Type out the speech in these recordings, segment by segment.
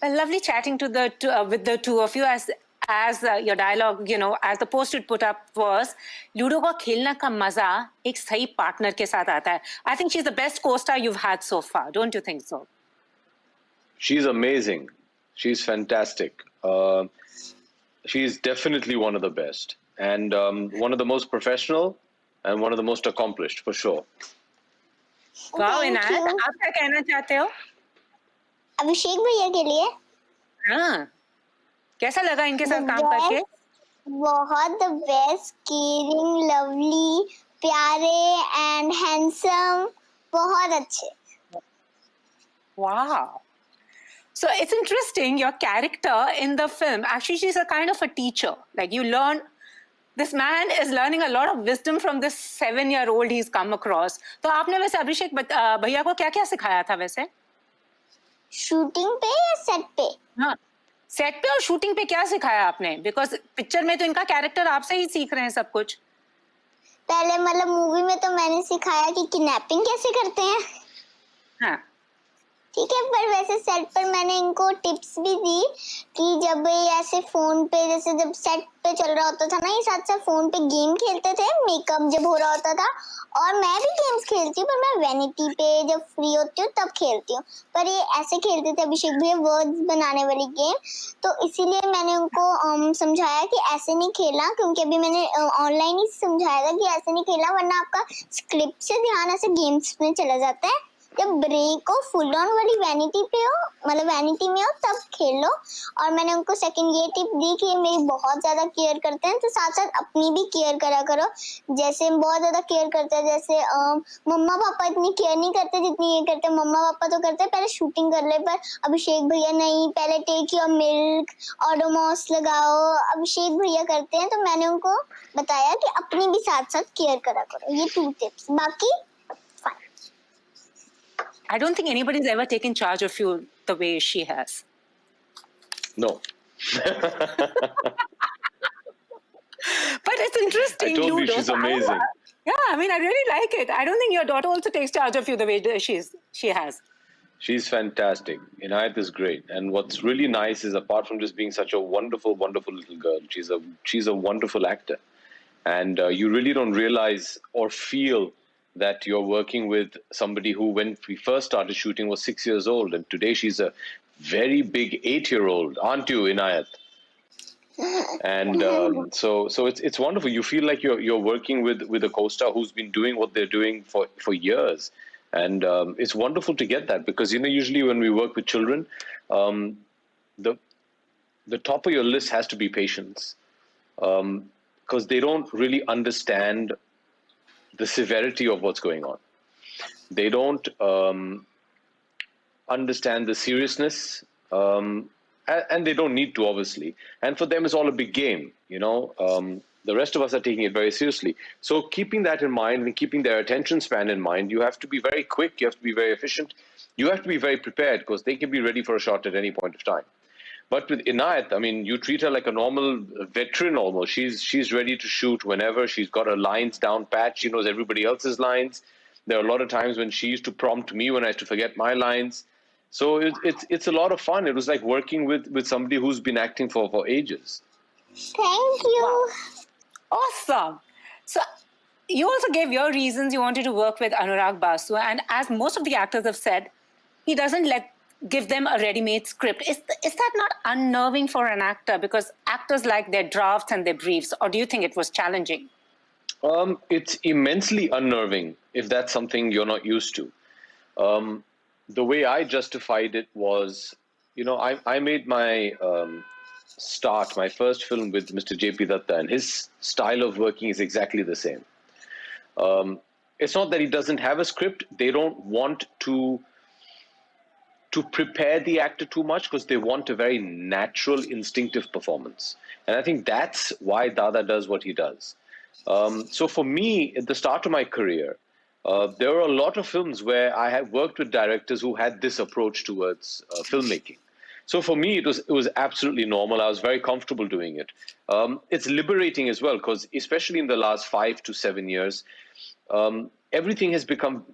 Well, lovely chatting with the two of you. As your dialogue, as the post it put up was, Ludo का खेलना का मजा एक सही partner के साथ आता है. I think she's the best co-star you've had so far. Don't you think so? She's amazing. She's fantastic. She's definitely one of the best, and one of the most professional, and one of the most accomplished for sure. Wow, Inayat, आप क्या कहना चाहते हो? अभिषेक भैया के लिए हाँ, कैसा लगा इनके साथ काम करके? बहुत the best, caring, lovely, प्यारे and handsome, बहुत अच्छे. Wow. So it's interesting, your character in the film, actually she's a kind of a teacher. Like you learn, this man is learning a lot of wisdom from this 7-year-old he's come across. तो आपने वैसे अभिषेक भैया को क्या-क्या सिखाया था वैसे? Shooting पे या सेट पे? हाँ, सेट पे और शूटिंग पे क्या सिखाया आपने? बिकॉज पिक्चर में तो इनका कैरेक्टर आपसे ही सीख रहे हैं सब कुछ. पहले मतलब मूवी में तो मैंने सिखाया कि किडनैपिंग कैसे करते हैं. हाँ. ठीक है, पर वैसे सेट पर मैंने इनको टिप्स भी दी कि जब ये ऐसे फोन पे, जैसे जब सेट पे चल रहा होता था ना, ये साथ साथ फोन पे गेम खेलते थे, मेकअप जब हो रहा होता था, और मैं भी गेम्स खेलती हूँ, पर मैं वैनिटी पे जब फ्री होती हूँ तब खेलती हूँ, पर ये ऐसे खेलते थे अभिषेक भैया वर्ड्स बनाने वाली गेम. तो इसीलिए मैंने उनको समझाया कि ऐसे नहीं खेलना, क्योंकि अभी मैंने ऑनलाइन ही समझाया था कि ऐसे नहीं खेलना वरना आपका स्क्रिप्ट से ध्यान ऐसे गेम्स में चला जाता है. जब ब्रेक हो, फुल ऑन वाली वैनिटी पे हो, मतलब वैनिटी में हो, तब खेल लो. और मैंने उनको सेकंड ये टिप दी कि ये मेरी बहुत ज्यादा केयर करते हैं, तो साथ साथ अपनी भी केयर करा करो. जैसे बहुत ज्यादा केयर करते हैं, जैसे मम्मा पापा इतनी केयर नहीं करते जितनी ये करते हैं. मम्मा पापा तो करते हैं पहले शूटिंग कर ले, पर अभिषेक भैया नहीं, पहले टेक योर मिल्क, ओडोमॉस लगाओ, अभिषेक भैया करते हैं. तो मैंने उनको बताया कि अपनी भी साथ साथ केयर करा करो. ये 2 टिप्स. बाकी I don't think anybody's ever taken charge of you the way she has. No. But it's interesting. I told Ludo, you she's amazing. Yeah, I mean, I really like it. I don't think your daughter also takes charge of you the way she has. She's fantastic. Inayat is great. And what's really nice is, apart from just being such a wonderful, wonderful little girl, she's a wonderful actor. And you really don't realize or feel that you're working with somebody who, when we first started shooting, was 6 years old. And today she's a very big 8-year-old. Aren't you, Inayat? And so it's wonderful. You feel like you're working with a co-star who's been doing what they're doing for years. And it's wonderful to get that, because usually when we work with children, the top of your list has to be patience, because they don't really understand the severity of what's going on. They don't understand the seriousness, and they don't need to, obviously. And for them, it's all a big game. The rest of us are taking it very seriously. So keeping that in mind and keeping their attention span in mind, you have to be very quick, you have to be very efficient, you have to be very prepared, because they can be ready for a shot at any point of time. But with Inayat, I mean, you treat her like a normal veteran almost. She's ready to shoot whenever. She's got her lines down pat. She knows everybody else's lines. There are a lot of times when she used to prompt me when I used to forget my lines. So it's a lot of fun. It was like working with somebody who's been acting for ages. Thank you. Wow. Awesome. So you also gave your reasons you wanted to work with Anurag Basu, and as most of the actors have said, he doesn't give them a ready-made script. Is that not unnerving for an actor? Because actors like their drafts and their briefs, or do you think it was challenging? It's immensely unnerving if that's something you're not used to. The way I justified it was, I made my my first film with Mr. J.P. Datta, and his style of working is exactly the same. It's not that he doesn't have a script. They don't want to prepare the actor too much, because they want a very natural, instinctive performance. And I think that's why Dada does what he does. So for me, at the start of my career, there were a lot of films where I had worked with directors who had this approach towards filmmaking. So for me, it was absolutely normal. I was very comfortable doing it. It's liberating as well, because especially in the last 5 to 7 years, everything has become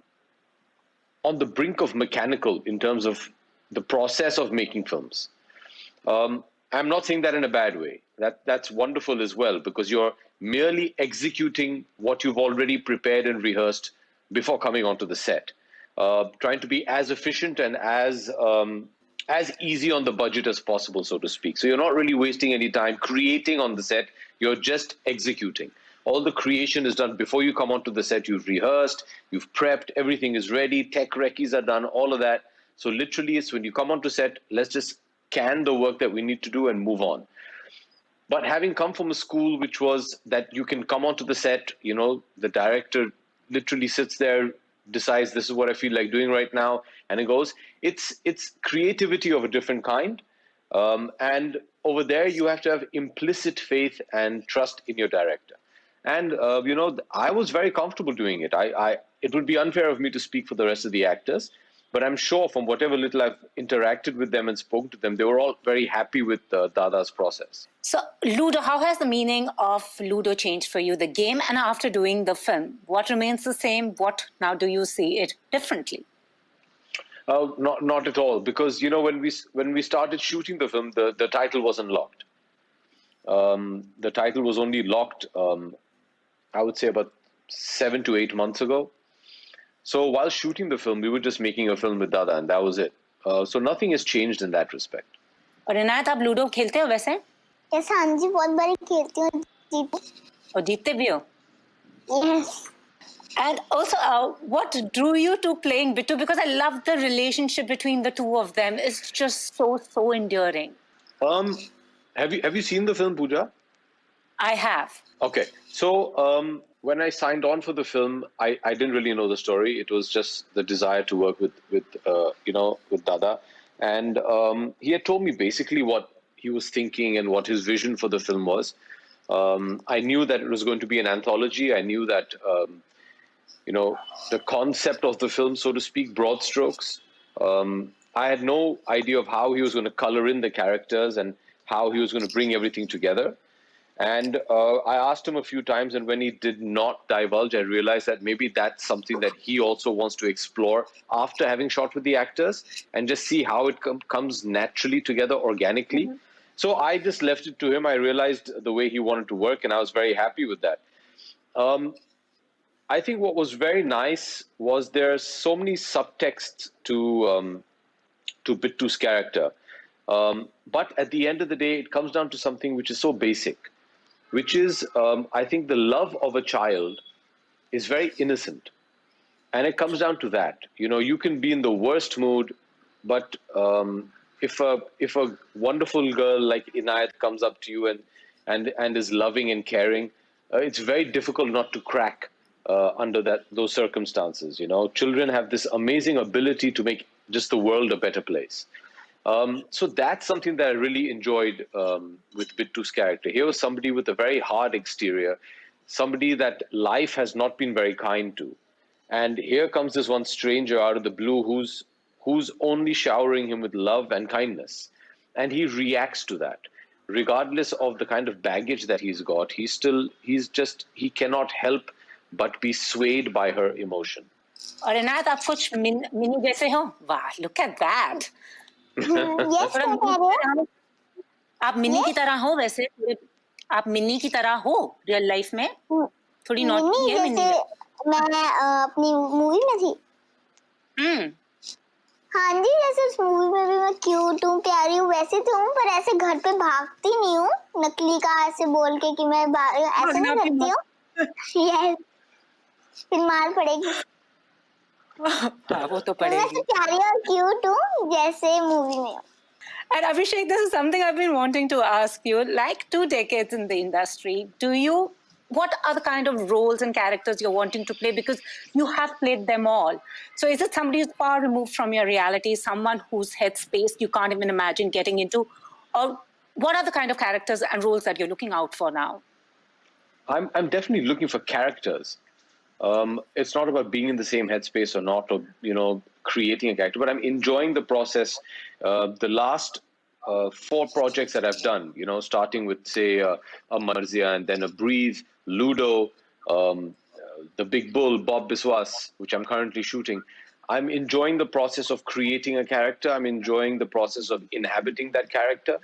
on the brink of mechanical in terms of the process of making films. I'm not saying that in a bad way. That's wonderful as well, because you're merely executing what you've already prepared and rehearsed before coming onto the set. Trying to be as efficient and as easy on the budget as possible, so to speak. So you're not really wasting any time creating on the set. You're just executing. All the creation is done before you come onto the set. You've rehearsed, you've prepped, everything is ready. Tech recce's are done, all of that. So literally, it's when you come onto set, let's just can the work that we need to do and move on. But having come from a school which was that you can come onto the set, the director literally sits there, decides this is what I feel like doing right now, and it goes. It's creativity of a different kind, and over there you have to have implicit faith and trust in your director. And I was very comfortable doing it. It would be unfair of me to speak for the rest of the actors, but I'm sure from whatever little I've interacted with them and spoken to them, they were all very happy with Dada's process. So, Ludo, how has the meaning of Ludo changed for you, the game, and after doing the film? What remains the same? What now do you see it differently? Not at all, because when we started shooting the film, the title wasn't locked. The title was only locked, I would say, about 7 to 8 months ago. So while shooting the film, we were just making a film with Dada, and that was it. So nothing has changed in that respect. और इनायत, आप ludo खेलते हो वैसे? Yes, हाँ जी, बहुत बारी खेलती हूँ, जीतती और जीतते भी हो? Yes. And also, what drew you to playing Bittu? Because I love the relationship between the two of them. It's just so endearing. Have you seen the film, Pooja? I have. Okay, so when I signed on for the film, I didn't really know the story. It was just the desire to work with Dada, and he had told me basically what he was thinking and what his vision for the film was. I knew that it was going to be an anthology. I knew that the concept of the film, so to speak, broad strokes. I had no idea of how he was going to color in the characters and how he was going to bring everything together. And I asked him a few times, and when he did not divulge, I realized that maybe that's something that he also wants to explore after having shot with the actors and just see how it comes naturally together organically. Mm-hmm. So I just left it to him. I realized the way he wanted to work, and I was very happy with that. I think what was very nice was there are so many subtexts to Bittu's character. But at the end of the day, it comes down to something which is so basic, which is, I think, the love of a child is very innocent. And it comes down to that. You can be in the worst mood, but if a wonderful girl like Inayat comes up to you and is loving and caring, it's very difficult not to crack under those circumstances. Children have this amazing ability to make just the world a better place. So that's something that I really enjoyed with Bittu's character. Here was somebody with a very hard exterior, somebody that life has not been very kind to. And here comes this one stranger out of the blue who's only showering him with love and kindness. And he reacts to that. Regardless of the kind of baggage that he's got, he cannot help but be swayed by her emotion. और इनायत, आप कुछ mini जैसे हो? वाह, look at that. Yes, आप mini की तरह हो वैसे? आप मिनी की तरह हो रियल लाइफ में? थोड़ी नॉटी है मिनी। मैं अपनी मूवी में थी। हाँ जी, जैसे उस मूवी में भी मैं क्यूट हूँ, प्यारी हूँ, वैसे तो हूँ, पर ऐसे घर पे भागती नहीं हूँ नकली का ऐसे बोल के कि मैं ऐसे नहीं करती हूँ। यस, फिर मार पड़ेगी। हाँ, वो तो पड़ेगी। मैं प्यारी और क्यूट हूँ जैसे मूवी में। And Abhishek, this is something I've been wanting to ask you. Like 2 decades in the industry, what are the kind of roles and characters you're wanting to play? Because you have played them all. So is it somebody who's far removed from your reality, someone whose headspace you can't even imagine getting into? Or what are the kind of characters and roles that you're looking out for now? I'm definitely looking for characters. It's not about being in the same headspace or not, or creating a character, but I'm enjoying the process. The last 4 projects that I've done, starting with, say, a Marzia, and then a Breathe, Ludo, The Big Bull, Bob Biswas, which I'm currently shooting. I'm enjoying the process of creating a character. I'm enjoying the process of inhabiting that character.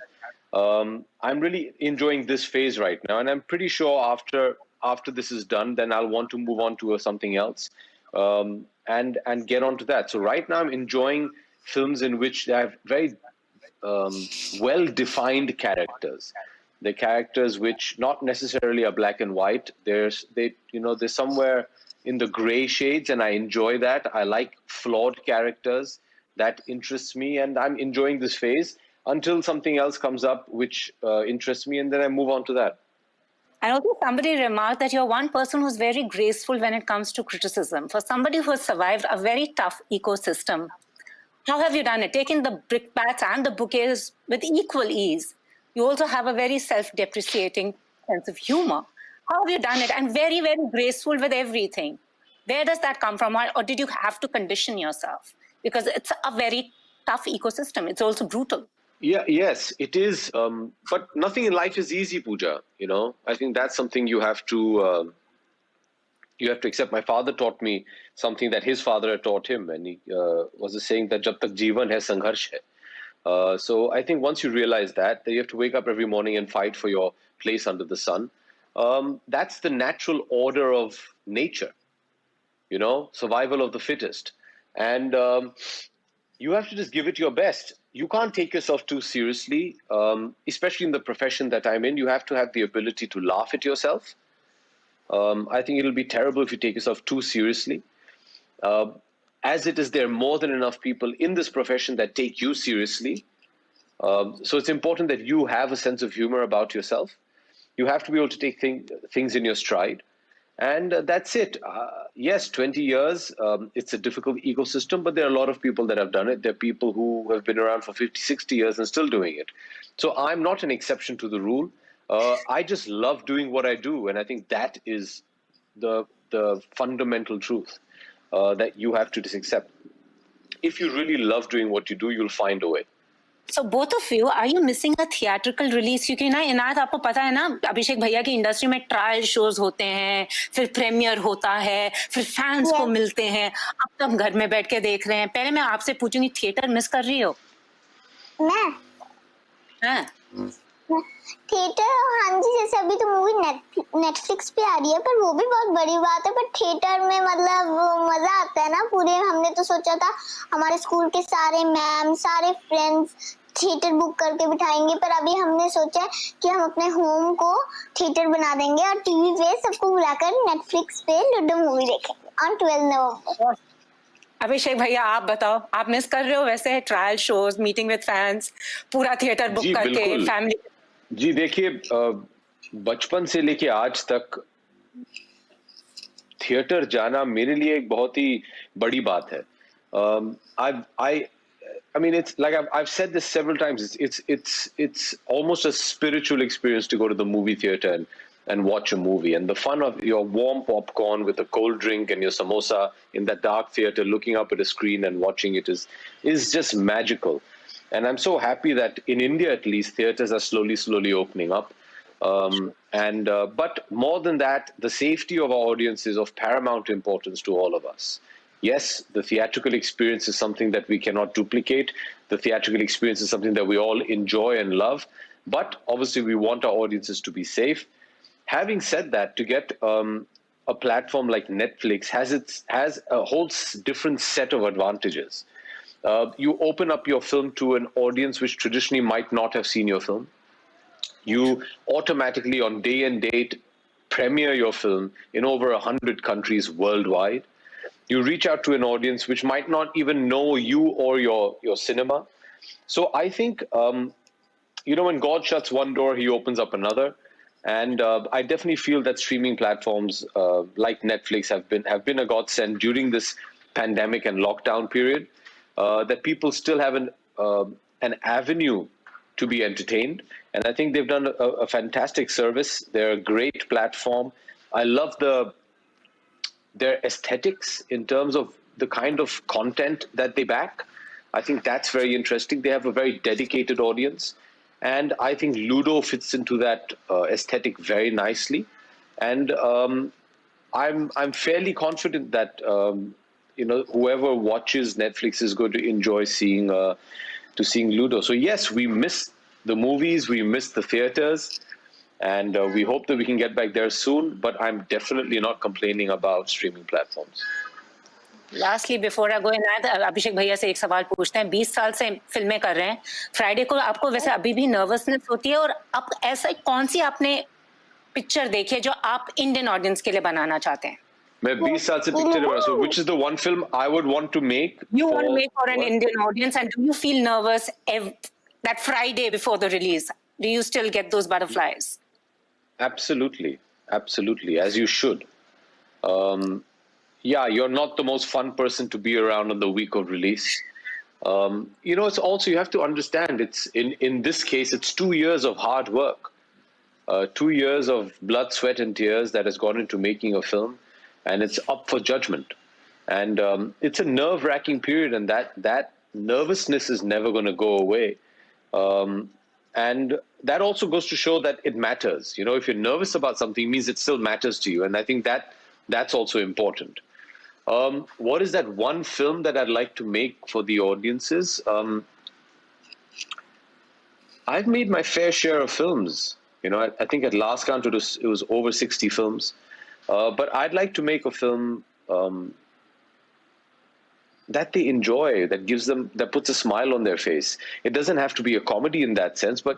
I'm really enjoying this phase right now, and I'm pretty sure after this is done, then I'll want to move on to something else, and get on to that. So right now, I'm enjoying films in which they have very well-defined characters. The characters which not necessarily are black and white. They're somewhere in the gray shades, and I enjoy that. I like flawed characters. That interests me, and I'm enjoying this phase until something else comes up which interests me, and then I move on to that. And also, somebody remarked that you're one person who's very graceful when it comes to criticism. For somebody who has survived a very tough ecosystem, how have you done it? Taking the brickbats and the bouquets with equal ease. You also have a very self-depreciating sense of humor. How have you done it? And very, very graceful with everything. Where does that come from? Or did you have to condition yourself? Because it's a very tough ecosystem. It's also brutal. Yeah, yes, it is. But nothing in life is easy, Pooja. I think that's something you have to accept. My father taught me something that his father had taught him, and he was saying that "Jab tak jeevan hai, sangharsh hai." So I think once you realize that you have to wake up every morning and fight for your place under the sun. That's the natural order of nature. Survival of the fittest, and you have to just give it your best. You can't take yourself too seriously, especially in the profession that I'm in. You have to have the ability to laugh at yourself. I think it'll be terrible if you take yourself too seriously. As it is, there are more than enough people in this profession that take you seriously. So it's important that you have a sense of humor about yourself. You have to be able to take things in your stride. And that's it. Yes, 20 years, it's a difficult ecosystem, but there are a lot of people that have done it. There are people who have been around for 50, 60 years and still doing it. So I'm not an exception to the rule. I just love doing what I do. And I think that is the fundamental truth that you have to just accept. If you really love doing what you do, you'll find a way. So both of you, are you missing a theatrical release? क्योंकि ना इनायत आपको पता है ना, अभिषेक भैया की industry में trial shows होते हैं, फिर प्रीमियर होता है, फिर फैंस को मिलते हैं, अब तक घर में बैठ के देख रहे हैं. पहले मैं आपसे पूछूंगी, थिएटर मिस कर रही हो? मैं थिएटर, हाँ जी, जैसे अभी तो मूवी नेटफ्लिक्स पे आ रही है, पर वो भी बहुत बड़ी बात है. पर थिएटर में मतलब मजा आता है ना. पूरे हमने तो सोचा था हमारे स्कूल के सारे मैम, सारे फ्रेंड्स थिएटर बुक करके बिठाएंगे, पर अभी हमने सोचा कि हम अपने होम को थिएटर बना देंगे और टीवी पे सबको बुलाकर नेटफ्लिक्स पे लूडो मूवी देखेंगे ऑन 12 नवंबर. अभिषेक भैया, आप बताओ, आप मिस कर रहे हो वैसे trial shows, meeting with fans, पूरा थिएटर बुक करके फैमिली? जी देखिए, बचपन से लेके आज तक थिएटर जाना मेरे लिए एक बहुत ही बड़ी बात है. I mean, it's like I've said this several times. It's almost a spiritual experience to go to the movie theater and watch a movie, and the fun of your warm popcorn with a cold drink and your samosa in that dark theater, looking up at a screen and watching it is just magical. And I'm so happy that in India, at least, theaters are slowly opening up. But more than that, the safety of our audience is of paramount importance to all of us. Yes, the theatrical experience is something that we cannot duplicate. The theatrical experience is something that we all enjoy and love. But obviously, we want our audiences to be safe. Having said that, to get a platform like Netflix has a whole different set of advantages. You open up your film to an audience which traditionally might not have seen your film. You automatically, on day and date, premiere your film in over 100 countries worldwide. You reach out to an audience which might not even know you or your cinema. So I think, when God shuts one door, he opens up another. And I definitely feel that streaming platforms like Netflix have been a godsend during this pandemic and lockdown period. That people still have an avenue to be entertained, and I think they've done a fantastic service. They're a great platform. I love their aesthetics in terms of the kind of content that they back. I think that's very interesting. They have a very dedicated audience, and I think Ludo fits into that aesthetic very nicely. And I'm fairly confident that whoever watches Netflix is going to enjoy seeing Ludo. So yes, we miss the movies, we miss the theaters, and we hope that we can get back there soon. But I'm definitely not complaining about streaming platforms. Lastly before I go Inayat, Abhishek भैया से एक सवाल पूछते हैं. 20 साल से फिल्में कर रहे हैं. फ्राइडे को आपको वैसे अभी भी नर्वसनेस होती है, और अब ऐसा कौन सी आपने पिक्चर देखी है जो आप इंडियन ऑडियंस के लिए बनाना चाहते हैं? मैं 20 साल से पिक्चर बना. So which is the one film I would want to make? You want to make for an Indian audience, and do you feel nervous that Friday before the release? Do you still get those butterflies? Absolutely, absolutely, as you should. Yeah, you're not the most fun person to be around on the week of release. It's also, you have to understand, it's in this case, it's 2 years of hard work, 2 years of blood, sweat, and tears that has gone into making a film, and it's up for judgment. And it's a nerve-wracking period, and that nervousness is never going to go away. And that also goes to show that it matters. If you're nervous about something, it means it still matters to you, and I think that's also important. What is that one film that I'd like to make for the audiences? I've made my fair share of films. I think at last count it was over 60 films. But I'd like to make a film that they enjoy, that puts a smile on their face. It doesn't have to be a comedy in that sense, but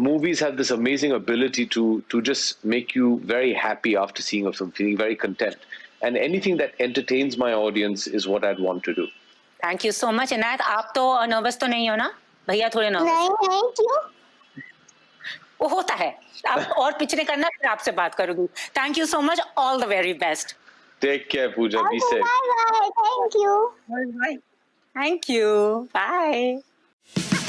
movies have this amazing ability to just make you very happy after seeing a film, feeling very content. And anything that entertains my audience is what I'd want to do. Thank you so much. इनायत, आप तो nervous तो नहीं हो ना? भैया थोड़े nervous? नहीं, क्यों? वो होता है. आप और पिक्चरें करना, फिर आपसे बात करूंगी. Thank you so much. All the very best. Take care, Pooja. Be safe. Bye bye. Thank you. Bye. Thank you. Bye.